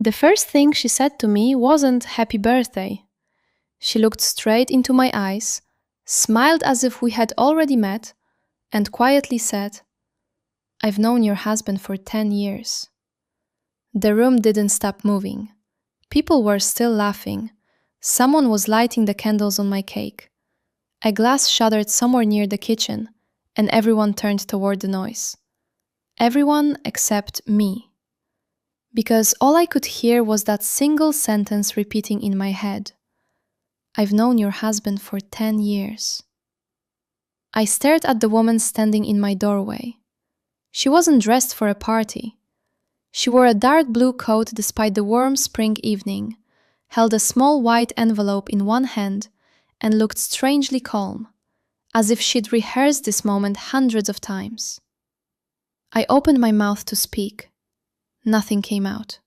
The first thing she said to me wasn't "Happy birthday." She looked straight into my eyes, smiled as if we had already met, and quietly said, "I've known your husband for 10 years." The room didn't stop moving. People were still laughing. Someone was lighting the candles on my cake. A glass shattered somewhere near the kitchen, and everyone turned toward the noise. Everyone except me. Because all I could hear was that single sentence repeating in my head. "I've known your husband for 10 years. I stared at the woman standing in my doorway. She wasn't dressed for a party. She wore a dark blue coat despite the warm spring evening, held a small white envelope in one hand, and looked strangely calm, as if she'd rehearsed this moment hundreds of times. I opened my mouth to speak. Nothing came out.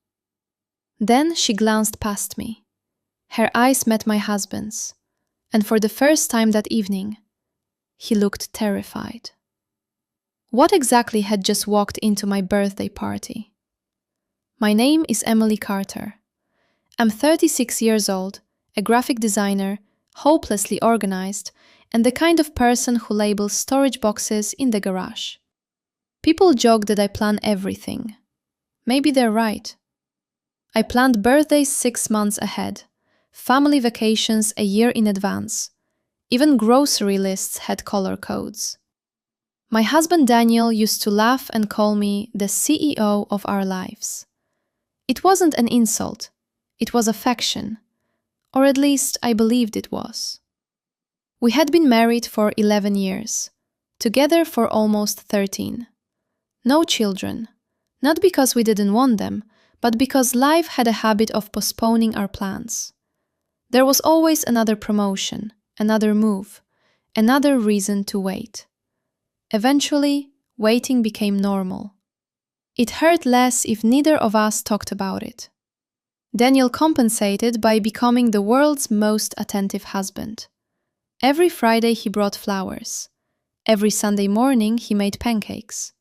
Then she glanced past me. Her eyes met my husband's, and for the first time that evening, he looked terrified. What exactly had just walked into my birthday party? My name is Emily Carter. I'm 36 years old, a graphic designer, hopelessly organized, and the kind of person who labels storage boxes in the garage. People joke that I plan everything. Maybe they're right. I planned birthdays 6 months ahead, family vacations a year in advance. Even grocery lists had color codes. My husband Daniel used to laugh and call me the CEO of our lives. It wasn't an insult, it was affection, or at least I believed it was. We had been married for 11 years, together for almost 13. No children, not because we didn't want them, but because life had a habit of postponing our plans. There was always another promotion, another move, another reason to wait. Eventually, waiting became normal. It hurt less if neither of us talked about it. Daniel compensated by becoming the world's most attentive husband. Every Friday he brought flowers. Every Sunday morning he made pancakes.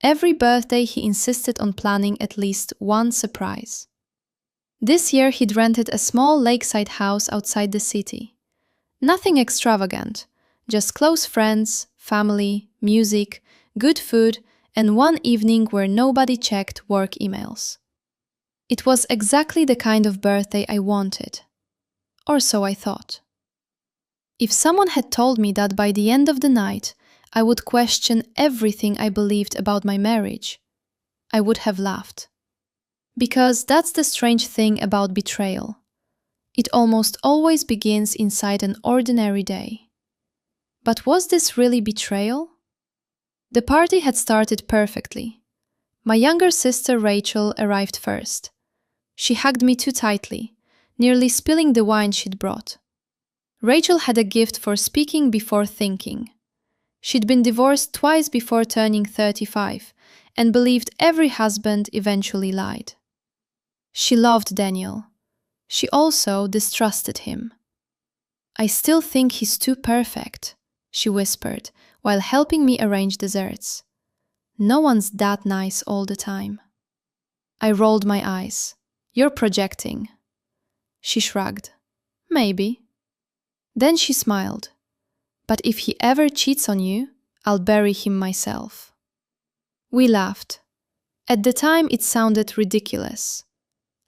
Every birthday he insisted on planning at least one surprise. This year he'd rented a small lakeside house outside the city. Nothing extravagant, just close friends, family, music, good food, and one evening where nobody checked work emails. It was exactly the kind of birthday I wanted. Or so I thought. If someone had told me that by the end of the night I would question everything I believed about my marriage, I would have laughed. Because that's the strange thing about betrayal. It almost always begins inside an ordinary day. But was this really betrayal? The party had started perfectly. My younger sister Rachel arrived first. She hugged me too tightly, nearly spilling the wine she'd brought. Rachel had a gift for speaking before thinking. She'd been divorced twice before turning 35 and believed every husband eventually lied. She loved Daniel. She also distrusted him. "I still think he's too perfect," she whispered while helping me arrange desserts. "No one's that nice all the time." I rolled my eyes. "You're projecting." She shrugged. "Maybe." Then she smiled. "But if he ever cheats on you, I'll bury him myself." We laughed. At the time it sounded ridiculous.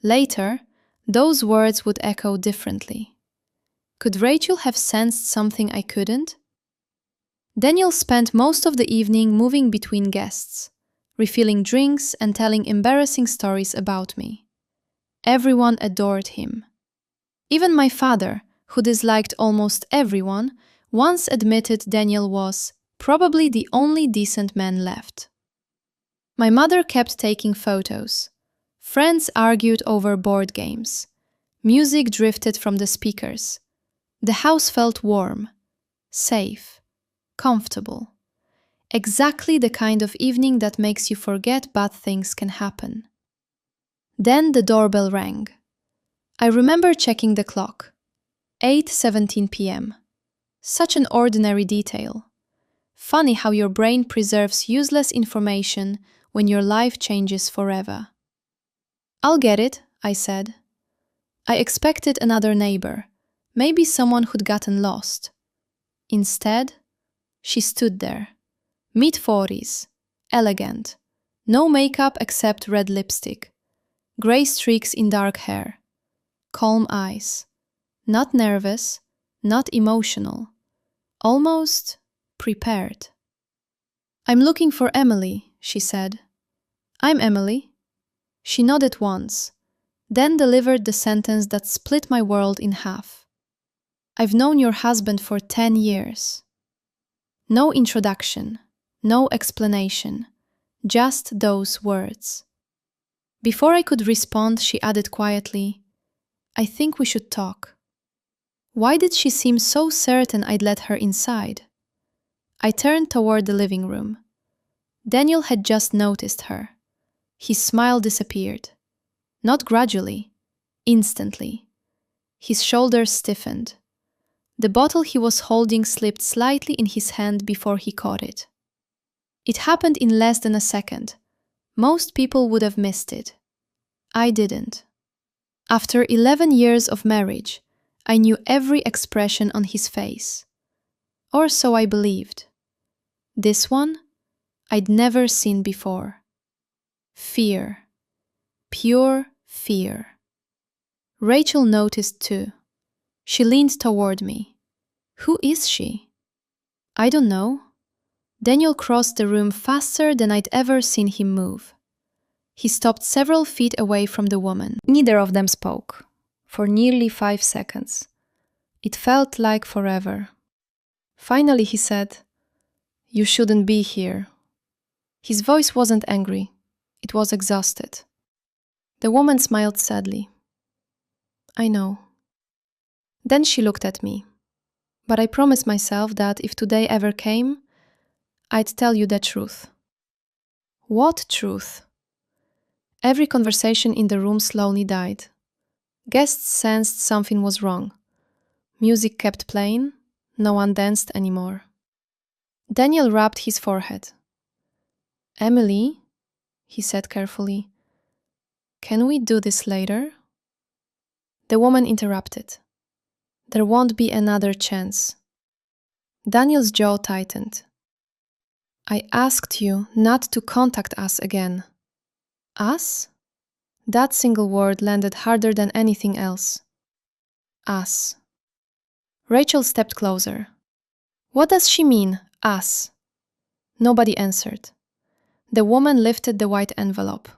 Later, those words would echo differently. Could Rachel have sensed something I couldn't? Daniel spent most of the evening moving between guests, refilling drinks and telling embarrassing stories about me. Everyone adored him. Even my father, who disliked almost everyone, once admitted Daniel was probably the only decent man left. My mother kept taking photos. Friends argued over board games. Music drifted from the speakers. The house felt warm, safe, comfortable. Exactly the kind of evening that makes you forget bad things can happen. Then the doorbell rang. I remember checking the clock. 8:17 p.m. Such an ordinary detail. Funny how your brain preserves useless information when your life changes forever. "I'll get it," I said. I expected another neighbor, maybe someone who'd gotten lost. Instead, she stood there, mid-40s, elegant, no makeup except red lipstick, gray streaks in dark hair, calm eyes, not nervous, not emotional, almost prepared. I'm looking for Emily, she said. I'm Emily. She nodded once, then delivered the sentence that split my world in half. I've known your husband for 10 years. No introduction, no explanation, just those words. Before I could respond, she added quietly, I think we should talk. Why did she seem so certain I'd let her inside? I turned toward the living room. Daniel had just noticed her. His smile disappeared. Not gradually, instantly. His shoulders stiffened. The bottle he was holding slipped slightly in his hand before he caught it. It happened in less than a second. Most people would have missed it. I didn't. After 11 years of marriage, I knew every expression on his face. Or so I believed. This one, I'd never seen before. Fear. Pure fear. Rachel noticed too. She leaned toward me. Who is she? I don't know. Daniel crossed the room faster than I'd ever seen him move. He stopped several feet away from the woman. Neither of them spoke. For nearly 5 seconds. It felt like forever. Finally he said, You shouldn't be here. His voice wasn't angry. It was exhausted. The woman smiled sadly. I know. Then she looked at me. But I promised myself that if today ever came, I'd tell you the truth. What truth? Every conversation in the room slowly died. Guests sensed something was wrong. Music kept playing. No one danced anymore. Daniel rubbed his forehead. Emily, he said carefully, can we do this later? The woman interrupted. There won't be another chance. Daniel's jaw tightened. I asked you not to contact us again. Us? That single word landed harder than anything else. Us. Rachel stepped closer. What does she mean, us? Nobody answered. The woman lifted the white envelope.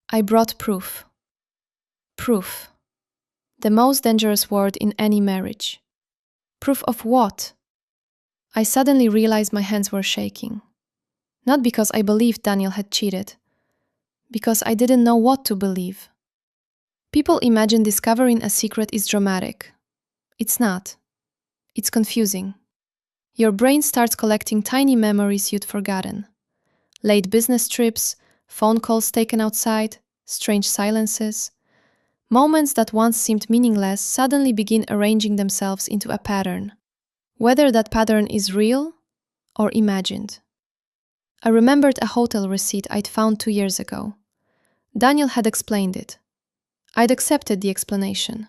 I brought proof. Proof. The most dangerous word in any marriage. Proof of what? I suddenly realized my hands were shaking. Not because I believed Daniel had cheated. Because I didn't know what to believe. People imagine discovering a secret is dramatic. It's not. It's confusing. Your brain starts collecting tiny memories you'd forgotten. Late business trips, phone calls taken outside, strange silences. Moments that once seemed meaningless suddenly begin arranging themselves into a pattern. Whether that pattern is real or imagined. I remembered a hotel receipt I'd found 2 years ago. Daniel had explained it. I'd accepted the explanation.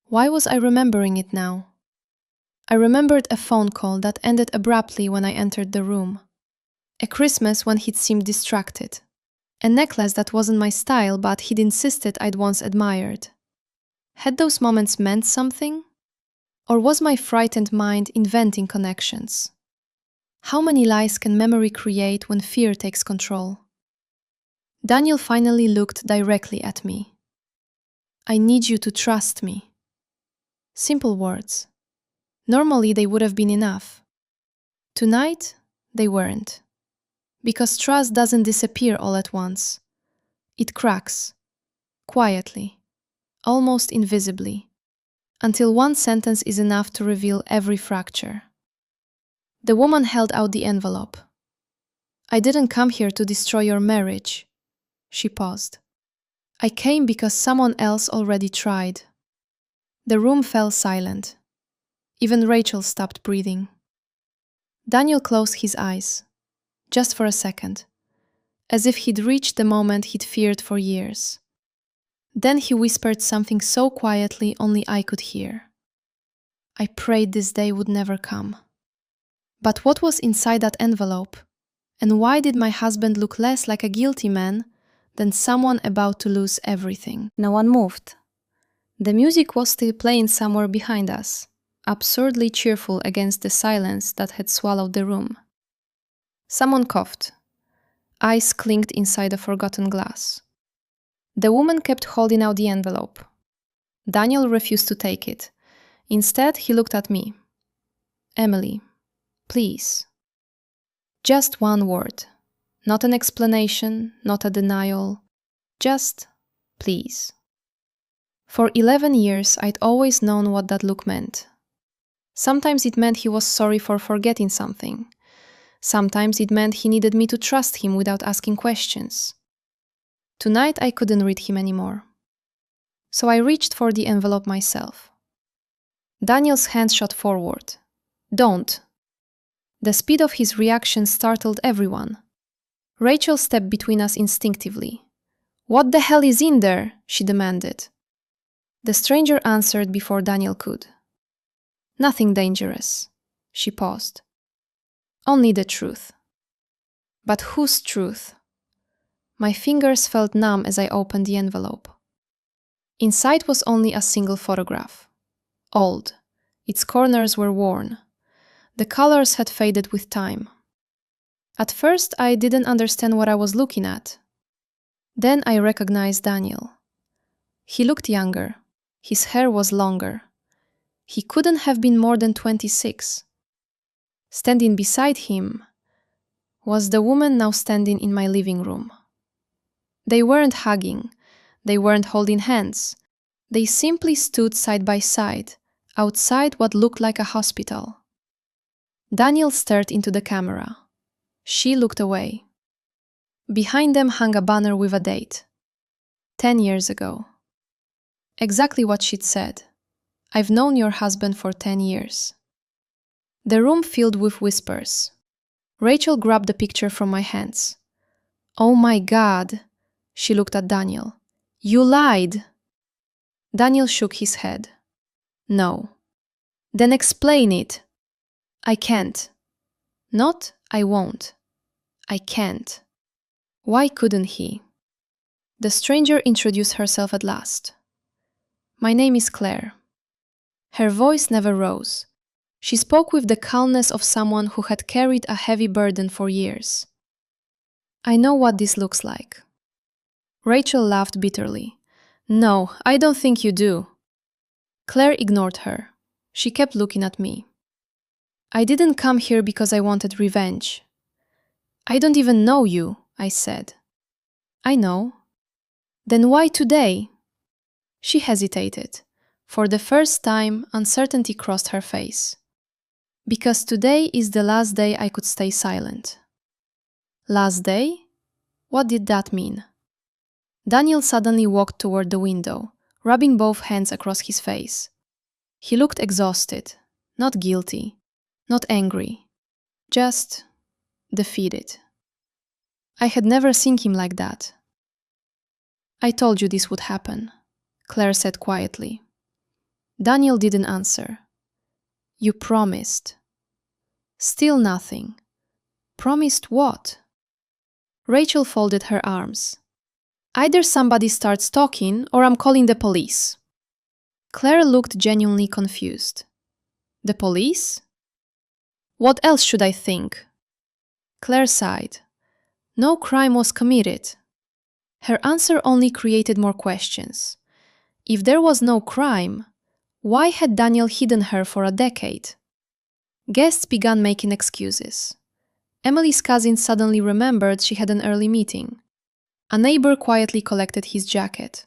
Why was I remembering it now? I remembered a phone call that ended abruptly when I entered the room. A Christmas when he'd seemed distracted. A necklace that wasn't my style but he'd insisted I'd once admired. Had those moments meant something? Or was my frightened mind inventing connections? How many lies can memory create when fear takes control? Daniel finally looked directly at me. I need you to trust me. Simple words. Normally they would have been enough. Tonight, they weren't. Because trust doesn't disappear all at once. It cracks. Quietly. Almost invisibly. Until one sentence is enough to reveal every fracture. The woman held out the envelope. I didn't come here to destroy your marriage. She paused. I came because someone else already tried. The room fell silent. Even Rachel stopped breathing. Daniel closed his eyes. Just for a second. As if he'd reached the moment he'd feared for years. Then he whispered something so quietly only I could hear. I prayed this day would never come. But what was inside that envelope? And why did my husband look less like a guilty man than someone about to lose everything? No one moved. The music was still playing somewhere behind us, absurdly cheerful against the silence that had swallowed the room. Someone coughed. Ice clinked inside a forgotten glass. The woman kept holding out the envelope. Daniel refused to take it. Instead, he looked at me. Emily, please. Just one word. Not an explanation, not a denial. Just, please. For 11 years, I'd always known what that look meant. Sometimes it meant he was sorry for forgetting something. Sometimes it meant he needed me to trust him without asking questions. Tonight I couldn't read him anymore. So I reached for the envelope myself. Daniel's hand shot forward. Don't. The speed of his reaction startled everyone. Rachel stepped between us instinctively. What the hell is in there? She demanded. The stranger answered before Daniel could. Nothing dangerous. She paused. Only the truth. But whose truth? My fingers felt numb as I opened the envelope. Inside was only a single photograph. Old. Its corners were worn. The colors had faded with time. At first, I didn't understand what I was looking at. Then I recognized Daniel. He looked younger. His hair was longer. He couldn't have been more than 26. Standing beside him was the woman now standing in my living room. They weren't hugging. They weren't holding hands. They simply stood side by side, outside what looked like a hospital. Daniel stared into the camera. She looked away. Behind them hung a banner with a date. 10 years ago. Exactly what she'd said. I've known your husband for 10 years. The room filled with whispers. Rachel grabbed the picture from my hands. Oh my God, she looked at Daniel. You lied. Daniel shook his head. No. Then explain it. I can't. Not I won't. I can't. Why couldn't he? The stranger introduced herself at last. My name is Claire. Her voice never rose. She spoke with the calmness of someone who had carried a heavy burden for years. I know what this looks like. Rachel laughed bitterly. No, I don't think you do. Claire ignored her. She kept looking at me. I didn't come here because I wanted revenge. I don't even know you, I said. I know. Then why today? She hesitated. For the first time, uncertainty crossed her face. Because today is the last day I could stay silent. Last day? What did that mean? Daniel suddenly walked toward the window, rubbing both hands across his face. He looked exhausted, not guilty, not angry, just defeated. I had never seen him like that. I told you this would happen, Claire said quietly. Daniel didn't answer. You promised. Still nothing. Promised what? Rachel folded her arms. Either somebody starts talking or I'm calling the police. Claire looked genuinely confused. The police? What else should I think? Claire sighed. No crime was committed. Her answer only created more questions. If there was no crime, why had Daniel hidden her for a decade? Guests began making excuses. Emily's cousin suddenly remembered she had an early meeting. A neighbor quietly collected his jacket.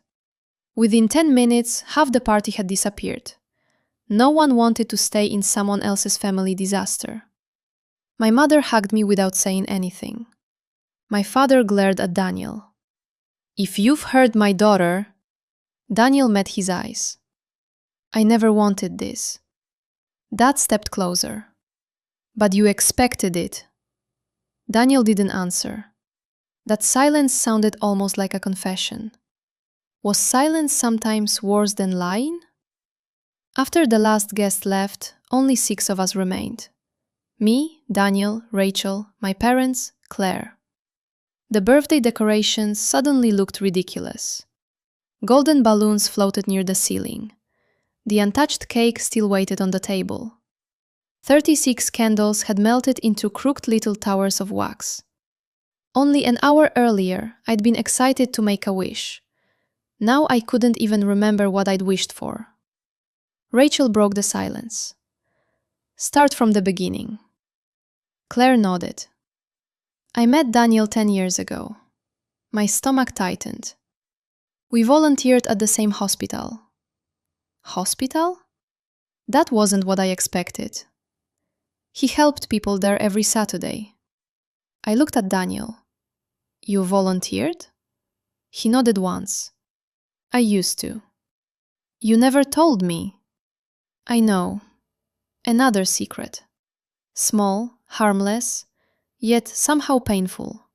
Within 10 minutes, half the party had disappeared. No one wanted to stay in someone else's family disaster. My mother hugged me without saying anything. My father glared at Daniel. If you've heard my daughter... Daniel met his eyes. I never wanted this. Dad stepped closer. But you expected it. Daniel didn't answer. That silence sounded almost like a confession. Was silence sometimes worse than lying? After the last guest left, only 6 of us remained. Me, Daniel, Rachel, my parents, Claire. The birthday decorations suddenly looked ridiculous. Golden balloons floated near the ceiling. The untouched cake still waited on the table. 36 candles had melted into crooked little towers of wax. Only an hour earlier, I'd been excited to make a wish. Now I couldn't even remember what I'd wished for. Rachel broke the silence. Start from the beginning. Claire nodded. I met Daniel 10 years ago. My stomach tightened. We volunteered at the same hospital. Hospital? That wasn't what I expected. He helped people there every Saturday. I looked at Daniel. You volunteered? He nodded once. I used to. You never told me. I know. Another secret. Small, harmless, yet somehow painful.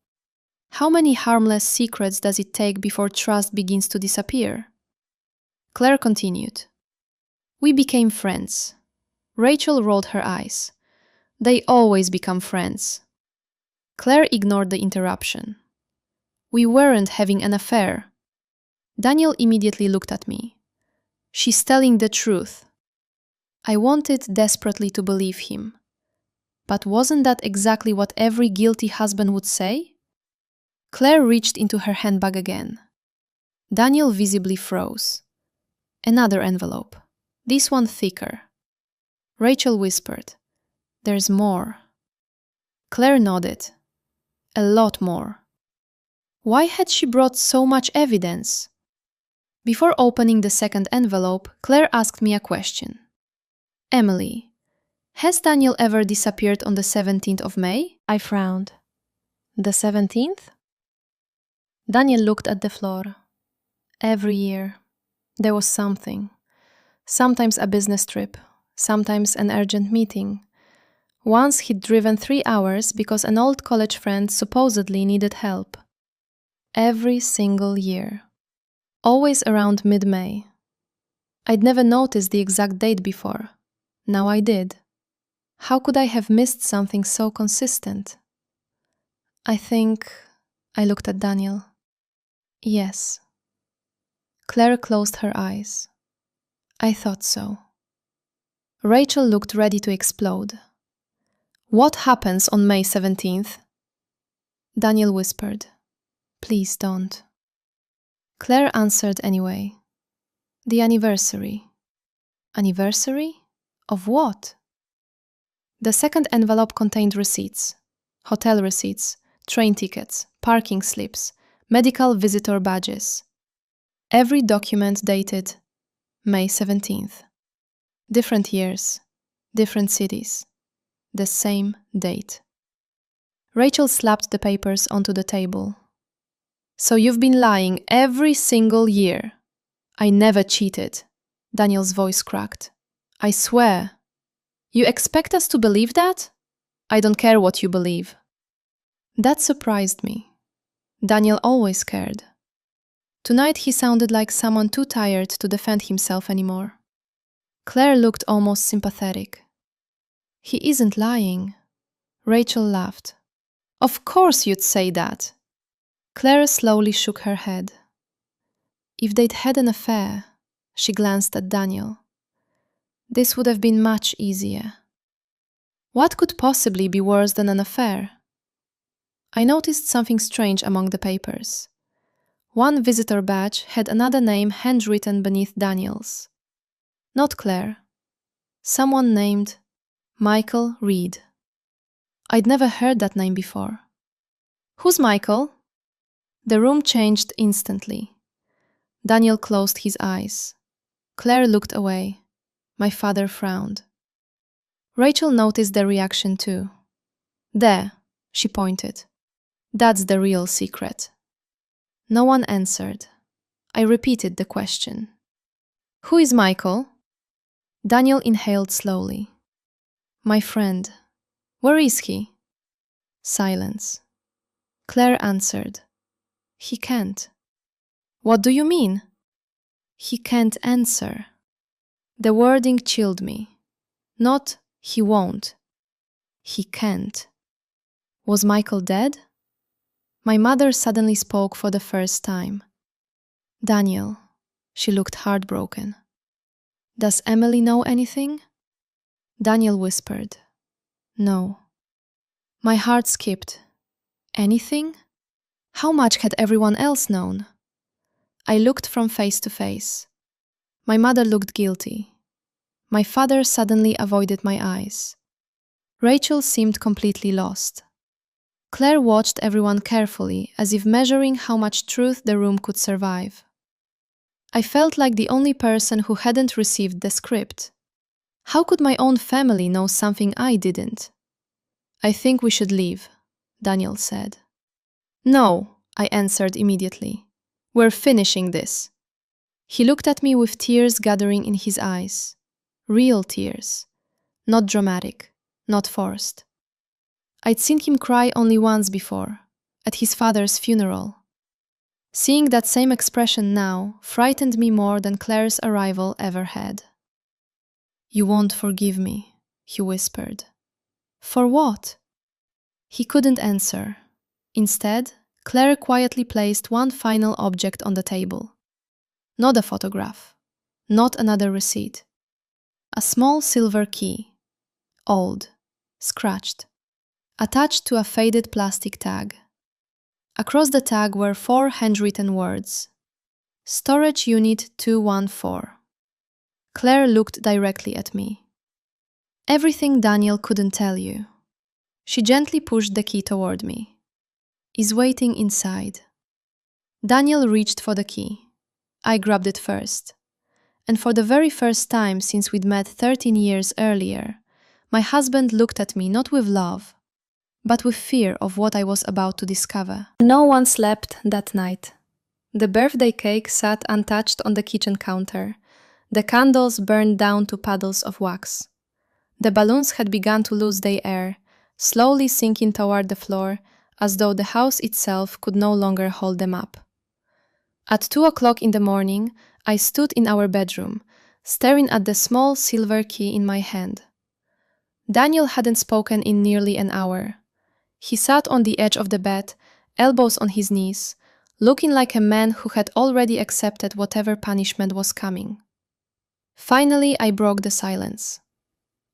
How many harmless secrets does it take before trust begins to disappear? Claire continued. We became friends. Rachel rolled her eyes. They always become friends. Claire ignored the interruption. We weren't having an affair. Daniel immediately looked at me. She's telling the truth. I wanted desperately to believe him. But wasn't that exactly what every guilty husband would say? Claire reached into her handbag again. Daniel visibly froze. Another envelope. This one thicker. Rachel whispered, There's more. Claire nodded. A lot more. Why had she brought so much evidence? Before opening the second envelope, Claire asked me a question. Emily, has Daniel ever disappeared on the 17th of May? I frowned. The 17th? Daniel looked at the floor. Every year, there was something. Sometimes a business trip, sometimes an urgent meeting. Once he'd driven 3 hours because an old college friend supposedly needed help. Every single year. Always around mid-May. I'd never noticed the exact date before. Now I did. How could I have missed something so consistent? I looked at Daniel. Yes. Claire closed her eyes. I thought so. Rachel looked ready to explode. What happens on May 17th? Daniel whispered. Please don't. Claire answered anyway. The anniversary. Anniversary? Of what? The second envelope contained receipts. Hotel receipts, train tickets, parking slips, medical visitor badges. Every document dated May 17th. Different years, different cities, the same date. Rachel slapped the papers onto the table. So you've been lying every single year. I never cheated. Daniel's voice cracked. I swear. You expect us to believe that? I don't care what you believe. That surprised me. Daniel always cared. Tonight he sounded like someone too tired to defend himself anymore. Claire looked almost sympathetic. He isn't lying. Rachel laughed. Of course you'd say that. Claire slowly shook her head. If they'd had an affair, she glanced at Daniel. This would have been much easier. What could possibly be worse than an affair? I noticed something strange among the papers. One visitor badge had another name handwritten beneath Daniel's. Not Claire. Someone named Michael Reed. I'd never heard that name before. Who's Michael? The room changed instantly. Daniel closed his eyes. Claire looked away. My father frowned. Rachel noticed the reaction too. There, she pointed. That's the real secret. No one answered. I repeated the question. Who is Michael? Daniel inhaled slowly. My friend. Where is he? Silence. Claire answered. He can't. What do you mean? He can't answer. The wording chilled me. Not he won't. He can't. Was Michael dead? My mother suddenly spoke for the first time. Daniel. She looked heartbroken. Does Emily know anything? Daniel whispered. No. My heart skipped. Anything? How much had everyone else known? I looked from face to face. My mother looked guilty. My father suddenly avoided my eyes. Rachel seemed completely lost. Claire watched everyone carefully, as if measuring how much truth the room could survive. I felt like the only person who hadn't received the script. How could my own family know something I didn't? I think we should leave, Daniel said. No, I answered immediately. We're finishing this. He looked at me with tears gathering in his eyes. Real tears. Not dramatic, not forced. I'd seen him cry only once before, at his father's funeral. Seeing that same expression now frightened me more than Claire's arrival ever had. You won't forgive me, he whispered. For what? He couldn't answer. Instead, Claire quietly placed one final object on the table. Not a photograph, not another receipt. A small silver key, old, scratched, attached to a faded plastic tag. Across the tag were 4 handwritten words. Storage Unit 214. Claire looked directly at me. Everything Daniel couldn't tell you. She gently pushed the key toward me. Is waiting inside. Daniel reached for the key. I grabbed it first. And for the very first time since we'd met 13 years earlier, my husband looked at me not with love, but with fear of what I was about to discover. No one slept that night. The birthday cake sat untouched on the kitchen counter. The candles burned down to puddles of wax. The balloons had begun to lose their air, slowly sinking toward the floor, as though the house itself could no longer hold them up. At 2 o'clock in the morning, I stood in our bedroom, staring at the small silver key in my hand. Daniel hadn't spoken in nearly an hour. He sat on the edge of the bed, elbows on his knees, looking like a man who had already accepted whatever punishment was coming. Finally, I broke the silence.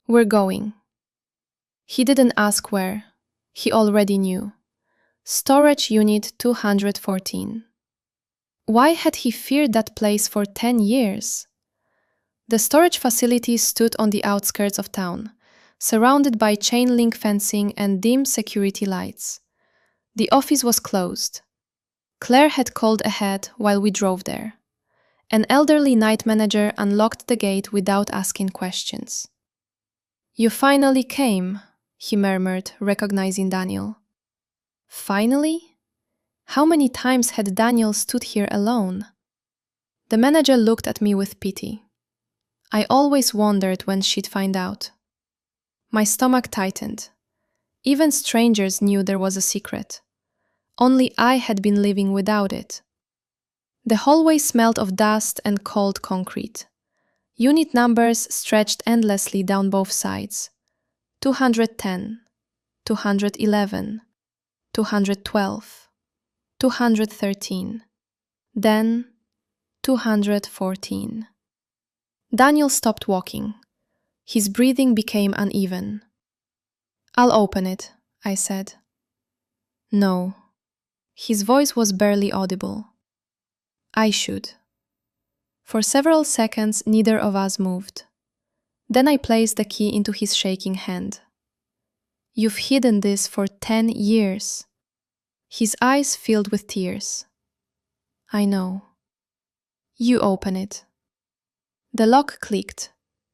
We're going. He didn't ask where. He already knew. Storage Unit 214. Why had he feared that place for 10 years? The storage facility stood on the outskirts of town, surrounded by chain-link fencing and dim security lights. The office was closed. Claire had called ahead while we drove there. An elderly night manager unlocked the gate without asking questions. You finally came, he murmured, recognizing Daniel. Finally? How many times had Daniel stood here alone? The manager looked at me with pity. I always wondered when she'd find out. My stomach tightened. Even strangers knew there was a secret. Only I had been living without it. The hallway smelled of dust and cold concrete. Unit numbers stretched endlessly down both sides. 210, 211, 212, 213, then 214. Daniel stopped walking. His breathing became uneven. I'll open it, I said. No. His voice was barely audible. I should. For several seconds, neither of us moved. Then I placed the key into his shaking hand. You've hidden this for 10 years. His eyes filled with tears. I know. You open it. The lock clicked.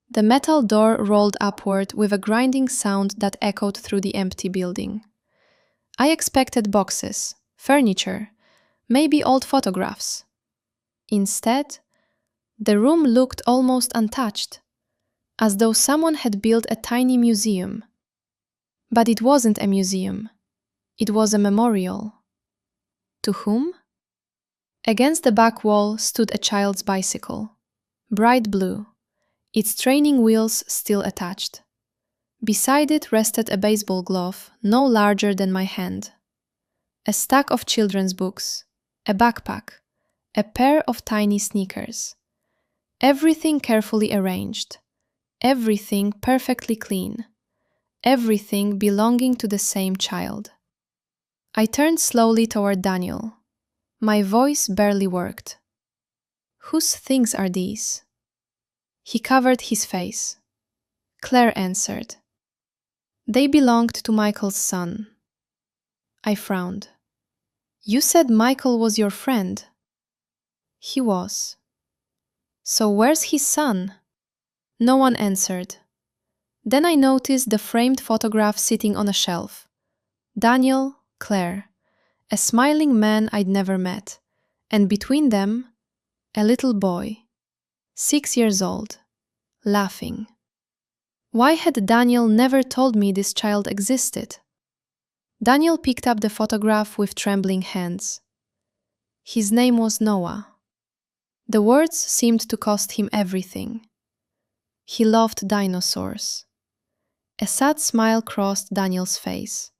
The metal door rolled upward with a grinding sound that echoed through the empty building. I expected boxes, furniture, maybe old photographs. Instead, the room looked almost untouched, as though someone had built a tiny museum. But it wasn't a museum. It was a memorial. To whom? Against the back wall stood a child's bicycle, bright blue, its training wheels still attached. Beside it rested a baseball glove no larger than my hand. A stack of children's books, a backpack, a pair of tiny sneakers. Everything carefully arranged, everything perfectly clean, everything belonging to the same child. I turned slowly toward Daniel. My voice barely worked. "Whose things are these?" He covered his face. Claire answered. "They belonged to Michael's son." I frowned. "You said Michael was your friend." "He was." "So where's his son?" No one answered. Then I noticed the framed photograph sitting on a shelf. Daniel, Claire, a smiling man I'd never met, and between them, a little boy, 6 years old, laughing. Why had Daniel never told me this child existed? Daniel picked up the photograph with trembling hands. His name was Noah. The words seemed to cost him everything. He loved dinosaurs. A sad smile crossed Daniel's face.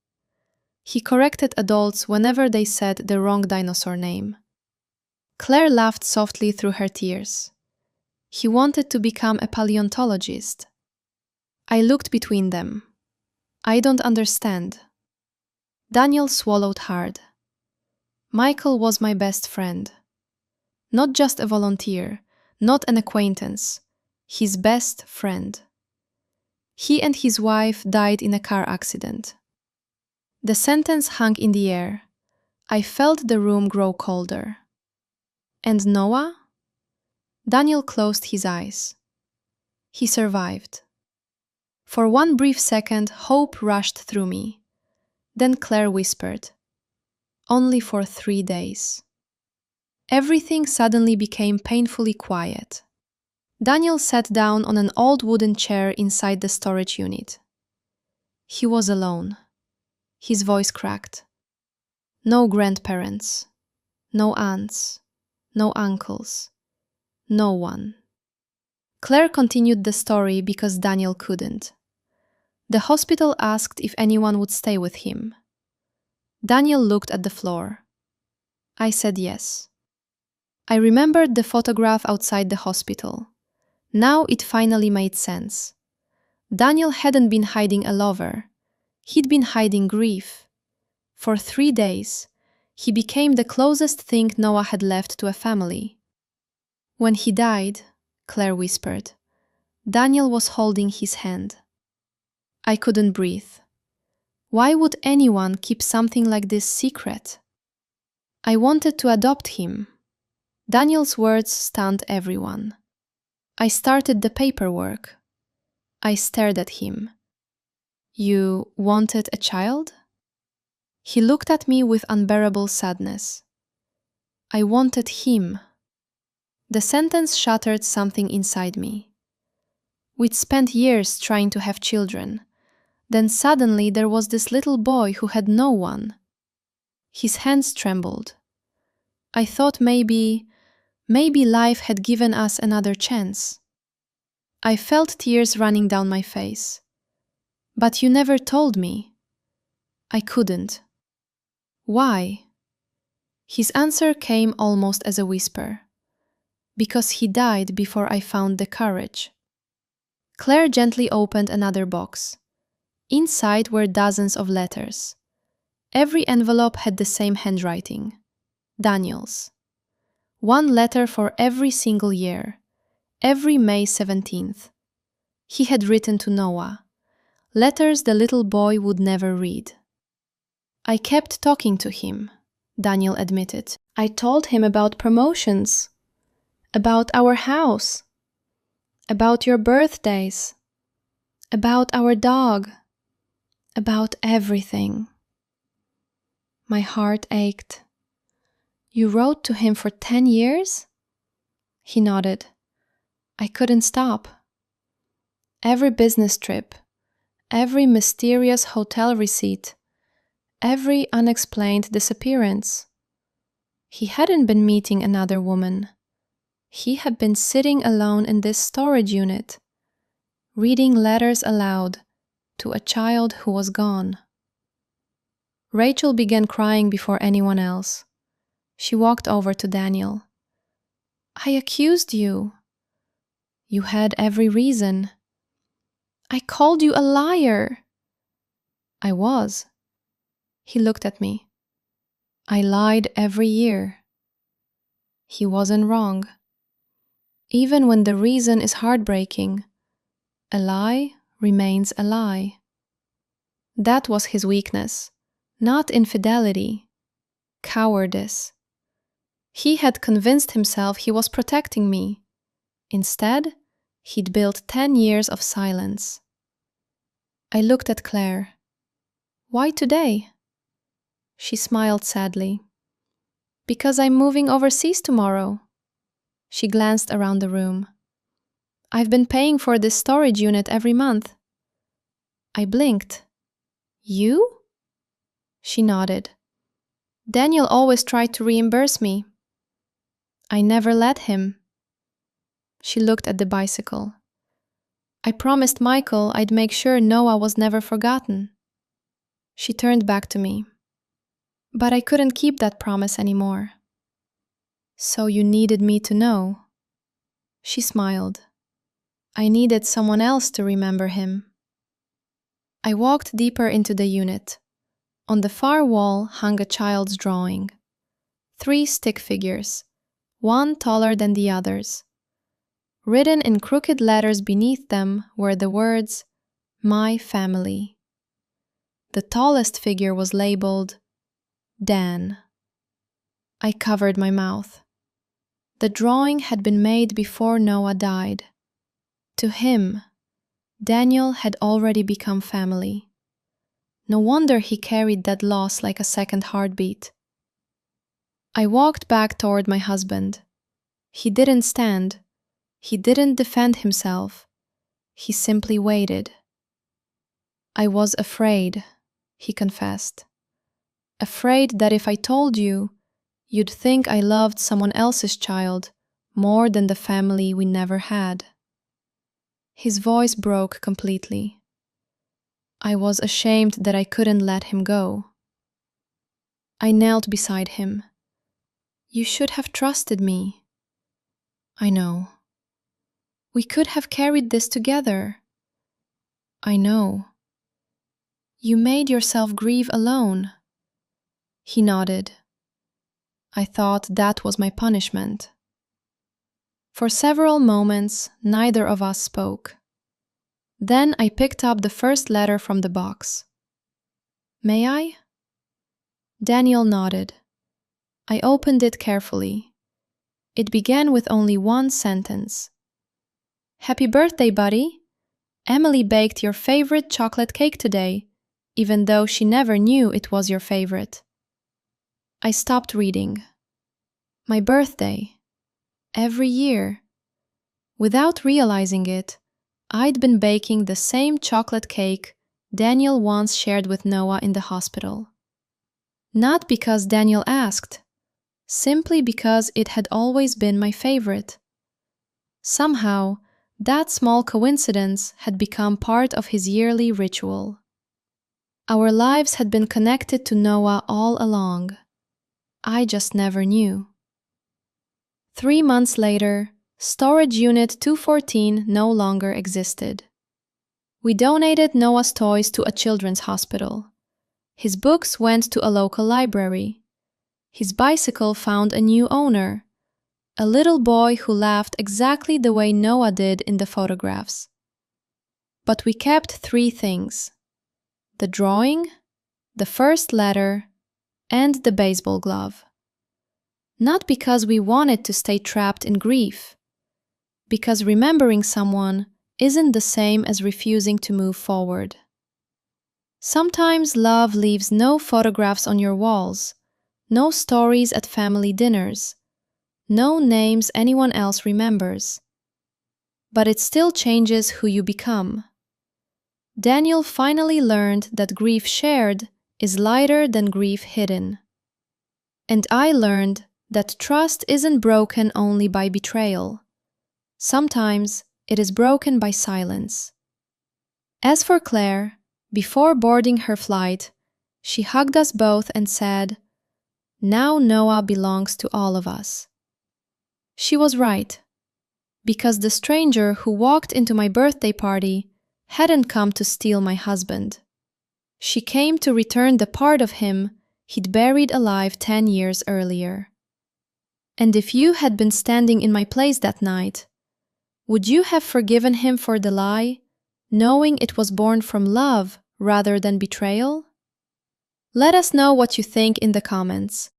He corrected adults whenever they said the wrong dinosaur name. Claire laughed softly through her tears. He wanted to become a paleontologist. I looked between them. I don't understand. Daniel swallowed hard. Michael was my best friend. Not just a volunteer, not an acquaintance. His best friend. He and his wife died in a car accident. The sentence hung in the air. I felt the room grow colder. And Noah? Daniel closed his eyes. He survived. For one brief second, hope rushed through me. Then Claire whispered, "Only for 3 days." Everything suddenly became painfully quiet. Daniel sat down on an old wooden chair inside the storage unit. He was alone. His voice cracked. No grandparents, no aunts, no uncles, no one. Claire continued the story because Daniel couldn't. The hospital asked if anyone would stay with him. Daniel looked at the floor. I said yes. I remembered the photograph outside the hospital. Now it finally made sense. Daniel hadn't been hiding a lover. He'd been hiding grief. For 3 days, he became the closest thing Noah had left to a family. When he died, Claire whispered, Daniel was holding his hand. I couldn't breathe. Why would anyone keep something like this secret? I wanted to adopt him. Daniel's words stunned everyone. I started the paperwork. I stared at him. You wanted a child? He looked at me with unbearable sadness. I wanted him. The sentence shattered something inside me. We'd spent years trying to have children. Then suddenly there was this little boy who had no one. His hands trembled. I thought maybe life had given us another chance. I felt tears running down my face. But you never told me. I couldn't. Why? His answer came almost as a whisper. Because he died before I found the courage. Claire gently opened another box. Inside were dozens of letters. Every envelope had the same handwriting. Daniel's. 1 letter for every single year. Every May 17th. He had written to Noah. Letters the little boy would never read. I kept talking to him, Daniel admitted. I told him about promotions, about our house, about your birthdays, about our dog, about everything. My heart ached. You wrote to him for 10 years? He nodded. I couldn't stop. Every business trip, every mysterious hotel receipt, every unexplained disappearance. He hadn't been meeting another woman. He had been sitting alone in this storage unit, reading letters aloud to a child who was gone. Rachel began crying before anyone else. She walked over to Daniel. "I accused you. You had every reason. I called you a liar." "I was." He looked at me. "I lied every year." He wasn't wrong. Even when the reason is heartbreaking, a lie remains a lie. That was his weakness, not infidelity, cowardice. He had convinced himself he was protecting me. Instead, he'd built 10 years of silence. I looked at Claire. "Why today?" She smiled sadly. "Because I'm moving overseas tomorrow." She glanced around the room. "I've been paying for this storage unit every month." I blinked. "You?" She nodded. "Daniel always tried to reimburse me." "I never let him." She looked at the bicycle. "I promised Michael I'd make sure Noah was never forgotten." She turned back to me. "But I couldn't keep that promise anymore." "So you needed me to know." She smiled. "I needed someone else to remember him." I walked deeper into the unit. On the far wall hung a child's drawing. 3 stick figures, one taller than the others. Written in crooked letters beneath them were the words, "My family." The tallest figure was labeled, Dan. I covered my mouth. The drawing had been made before Noah died. To him, Daniel had already become family. No wonder he carried that loss like a second heartbeat. I walked back toward my husband. He didn't stand. He didn't defend himself. He simply waited. "I was afraid," he confessed. "Afraid that if I told you, you'd think I loved someone else's child more than the family we never had." His voice broke completely. I was ashamed that I couldn't let him go. I knelt beside him. "You should have trusted me." "I know." "We could have carried this together." "I know." "You made yourself grieve alone." He nodded. I thought that was my punishment. For several moments, neither of us spoke. Then I picked up the first letter from the box. "May I?" Daniel nodded. I opened it carefully. It began with only one sentence. "Happy birthday, buddy. Emily baked your favorite chocolate cake today, even though she never knew it was your favorite." I stopped reading. My birthday. Every year. Without realizing it, I'd been baking the same chocolate cake Daniel once shared with Noah in the hospital. Not because Daniel asked, simply because it had always been my favorite. Somehow, that small coincidence had become part of his yearly ritual. Our lives had been connected to Noah all along. I just never knew. 3 months later, Storage Unit 214 no longer existed. We donated Noah's toys to a children's hospital. His books went to a local library. His bicycle found a new owner, a little boy who laughed exactly the way Noah did in the photographs. But we kept 3 things: the drawing, the first letter, and the baseball glove. Not because we wanted to stay trapped in grief, because remembering someone isn't the same as refusing to move forward. Sometimes love leaves no photographs on your walls, no stories at family dinners, no names anyone else remembers. But it still changes who you become. Daniel finally learned that grief shared is lighter than grief hidden. And I learned that trust isn't broken only by betrayal. Sometimes it is broken by silence. As for Claire, before boarding her flight, she hugged us both and said, "Now Noah belongs to all of us." She was right, because the stranger who walked into my birthday party hadn't come to steal my husband. She came to return the part of him he'd buried alive 10 years earlier. And if you had been standing in my place that night, would you have forgiven him for the lie, knowing it was born from love rather than betrayal? Let us know what you think in the comments.